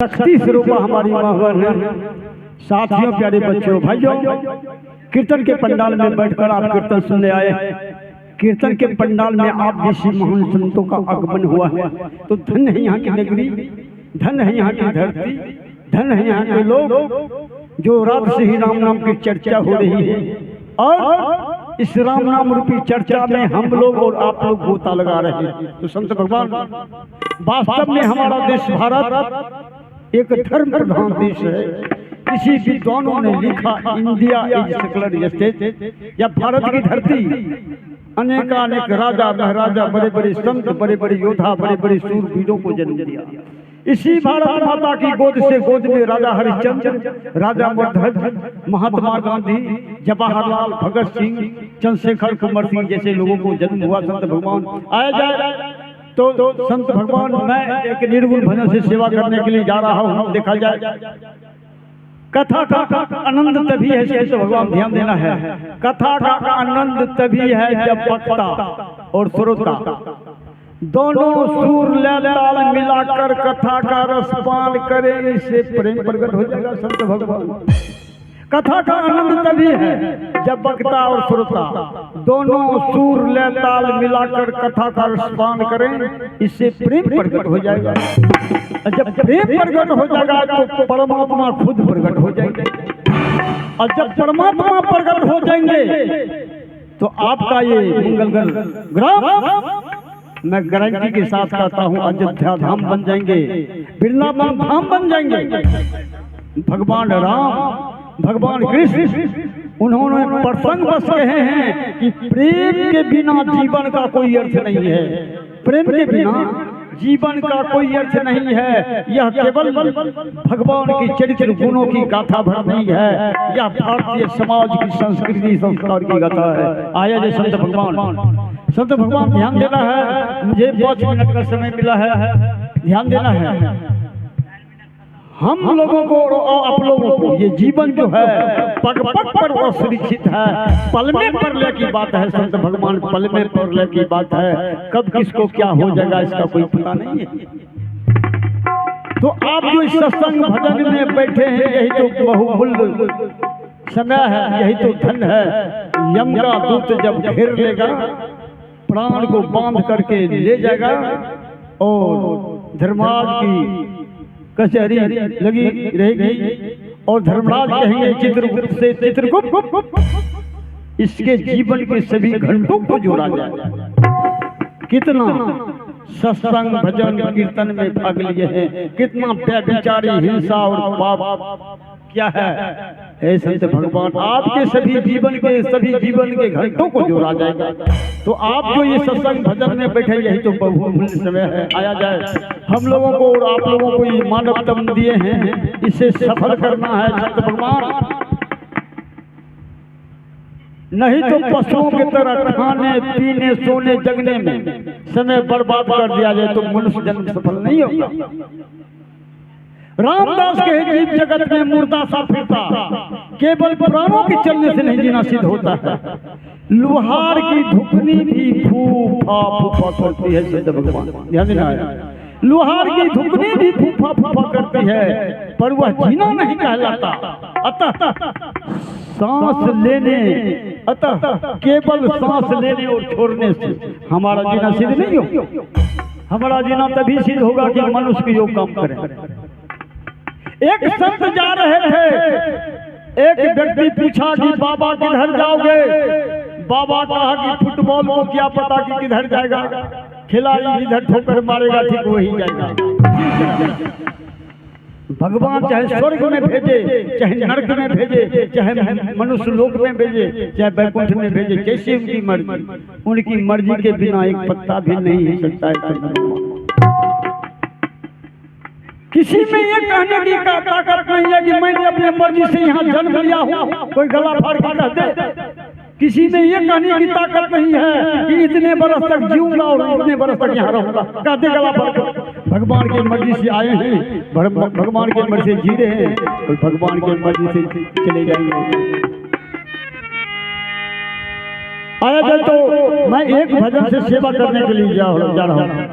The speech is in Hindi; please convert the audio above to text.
शक्ति स्वरूपा हमारी महवन है। साथियों, प्यारे बच्चों, भाइयों, कीर्तन के पंडाल में बैठकर आप कीर्तन सुनने आए हैं। कीर्तन के पंडाल में आप जैसे महान संतों का आगमन हुआ है, तो धन है यहाँ की नगरी, धन है यहाँ की धरती, धन है यहाँ के लोग जो रात से ही राम नाम की चर्चा हो रही है। और इस राम नाम रूपी चर्चा में हम लोग और आप लोग गोता लगा रहे हैं। तो संत भगवान, वास्तव में हमारा देश भारत एक धर्म प्रधान देश है। किसी विद्वानों ने लिखा, इंडिया इज सेकुलर स्टेट, या भारत की धरती अनेकानेक राजा महाराजा, बड़े बड़े संत, बड़े बड़े योद्धा, बड़े बड़े सूरवीरों को जन्म दिया। इसी भारत माता की गोद से गोद में राजा हरिश्चंद्र, राजा मरधज, महात्मा गांधी, जवाहरलाल, भगत सिंह, चंद्रशेखर कुमार सिंह जैसे लोगों को जन्म हुआ। संत भगवान आया जाए तो संत भगवान, मैं एक निर्गुण भजन से सेवा करने के लिए जा रहा हूँ। देखा जाए कथा का आनंद तभी है, संत भगवान ध्यान देना है, कथा का आनंद तभी है जब वक्ता और श्रोता दोनों सुर ले ताल मिलाकर कथा का रसपान करे, इससे प्रेम प्रकट हो जाएगा। संत भगवान, कथा का आनंद तभी है जब वक्ता और श्रोता दोनों सुर ले ताल मिलाकर कथा का रसपान करें, इससे प्रेम प्रकट हो जाएगा। जब प्रेम प्रकट हो जाएगा तो परमात्मा खुद प्रकट हो जाएंगे, और जब परमात्मा प्रकट हो जाएंगे तो आपका ये मंगल ग्राम, मैं गारंटी के साथ कहता हूँ, अयोध्या धाम बन जाएंगे, वृंदावन धाम बन जाएंगे। भगवान राम, भगवान कृष्ण, उन्होंने प्रसंग बस कहे हैं कि प्रेम के बिना जीवन का कोई अर्थ नहीं है, प्रेम के बिना जीवन का कोई अर्थ नहीं है। यह केवल भगवान की चरित्र गुणों की गाथा भर नहीं है, यह भारतीय समाज की संस्कृति संस्कार की गाथा है। आया जय संत भगवान, संत भगवान ध्यान देना है। मुझे 5 मिनट का समय मिला है, ध्यान देना है। हम लोगों को और आप लोगों को ये जीवन जो है पग पग पर असुरक्षित है, पल में परले की बात है। संत भगवान, पल में परले की बात है, कब किसको क्या हो जाएगा इसका कोई पता नहीं है। तो आप जो इस सत्संग भजन में बैठे हैं, यही तो बहुमूल्य समय है, यही तो धन है। यम का दूत जब घेर लेगा, प्राण को बांध करके ले जाएगा, और धर्मराज की कचहरी लगी रहेगी, और धर्मराज कहेंगे चित्रगुप्त से, चित्रगुप्त इसके जीवन के सभी घंटों को जोड़ा जाए। कितना सत्संग भजन कीर्तन में भाग लिए हैं, कितना व्यभिचारी, हिंसा और पाप क्या है। संत भगवान, आपके सभी जीवन के घंटों को जोड़ा जाएगा। तो आप जो ये सत्संग भजन में बैठे, यही तो बहुमूल्य समय है। आया जाए, हम लोगों को और आप लोगों को ये मानव तन दिए हैं, इसे सफल करना है। संत भगवान, नहीं तो पशुओं की तरह खाने पीने सोने जगने में समय बर्बाद कर दिया जाए तो मनुष्य जन्म सफल नहीं होगा। रामदास के जीव जगत में मुर्दा सा फिरता, केवल प्राणों के चलने से नहीं जीना सिद्ध होता है। लोहार की धुकनी भी फूफा फूफा करती है। संत भगवान ध्यान देना है, लोहार की धुकनी भी फूफा फूफा करती है, पर वह जीना नहीं कहलाता। अतः सांस लेने, अतः केवल सांस लेने और छोड़ने से हमारा जीना सिद्ध नहीं हो। हमारा जीना तभी सिद्ध होगा कि मनुष्य के योग काम करें। एक संत जा रहे थे, एक व्यक्ति पूछा कि बाबा किधर जाओगे? बाबा कहा कि फुटबॉल को क्या पता कि किधर जाएगा, खिलाड़ी जिधर ठोकर मारेगा ठीक वही जाएगा। भगवान चाहे स्वर्ग में भेजे, चाहे नरक में भेजे, चाहे मनुष्य लोक में भेजे, चाहे बैकुंठ में भेजे, जैसे उनकी मर्जी, उनकी मर्जी के बिना एक पत्ता भी नहीं हिल सकता है। किसी में ये कहने की ताकत नहीं है कि मैंने अपने मर्जी से यहाँ जन्म लिया हूँ, कोई गला फाड़ के कह दे। किसी में ये कहने की ताकत नहीं है कि इतने बरस तक जीऊंगा और इतने बरस तक यहाँ रहूंगा, कहते गला फाड़ के। भगवान की मर्जी से आए हैं, भगवान की मर्जी से जी रहे हैं, और भगवान की मर्जी से चले जाएंगे। आया जाए तो मैं एक भजन से सेवा करने के लिए जा रहा हूँ।